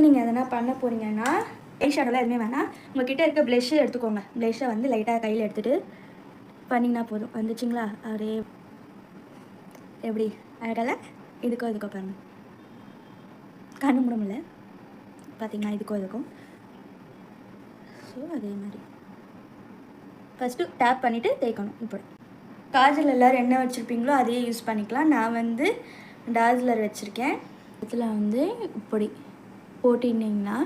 நீங்கள் எதனா பண்ண போகிறீங்கன்னா ஐ ஷேடோலாம் எதுவுமே வேணாம். உங்கள்கிட்ட இருக்க ப்ளஷ்ஷை எடுத்துக்கோங்க. ப்ளஷ்ஷை வந்து லைட்டாக கையில் எடுத்துகிட்டு பண்ணிங்கன்னா போதும். வந்துச்சுங்களா? அப்படியே எப்படி அழகால இதுக்கோ பாருங்கள். கண்ணு முடியல பார்த்தீங்கன்னா இதுக்கும். ஸோ அதே மாதிரி ஃபஸ்ட்டு டேப் பண்ணிவிட்டு தேய்க்கணும். இப்போ காஜல் எல்லோரும் என்ன வச்சுருப்பீங்களோ அதையே யூஸ் பண்ணிக்கலாம். நான் வந்து டார்ஜிலர் வச்சுருக்கேன். இதில் வந்து இப்படி போட்டிங்கன்னா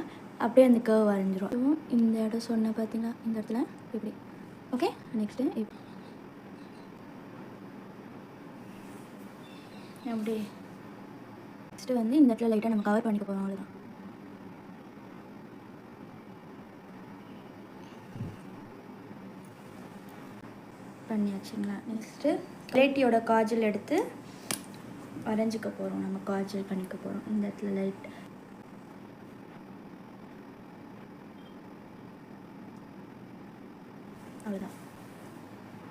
அப்படியே அந்த கர்வ் வரைஞ்சிரும். இந்த இடம் சொன்ன பார்த்தீங்கன்னா இந்த இடத்துல இப்படி. ஓகே, நெக்ஸ்ட்டு அப்படி நெக்ஸ்ட்டு வந்து இந்த இடத்துல லைட்டாக நம்ம கவர் பண்ணிக்க போகிறோம். அவ்வளோதான். பண்ணியாச்சுங்களா? நெக்ஸ்ட்டு லேட்டியோட காஜல் எடுத்து வரைஞ்சிக்க போகிறோம். நம்ம காஜல் பண்ணிக்க போகிறோம். இந்த இடத்துல லைட் அவ்வளோதான்.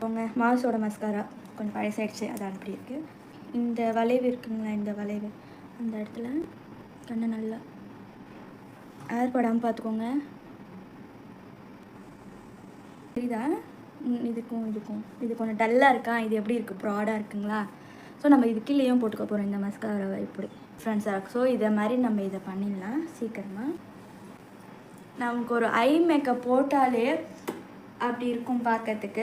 அவங்க மாஸோட மஸ்காரா கொஞ்சம் பழசாயிடுச்சு, அது அப்படி இருக்குது. இந்த வளைவு இருக்குங்களா, இந்த வளைவு அந்த இடத்துல கண்ணை நல்லா ஏர் படாமல் பார்த்துக்கோங்க. புரியுதா? இதுக்கும் இது கொஞ்சம் டல்லாக இருக்கா? இது எப்படி இருக்குது? ப்ராடாக இருக்குங்களா? ஸோ நம்ம இது கீழேயும் போட்டுக்க போகிறோம் இந்த மஸ்காராவை இப்படி ஃப்ரெண்ட்ஸாக இருக்கும். ஸோ இதை மாதிரி நம்ம இதை பண்ணிடலாம் சீக்கிரமாக. நமக்கு ஒரு ஐ மேக்கப் போட்டாலே அப்படி இருக்கும் பார்க்கறதுக்கு.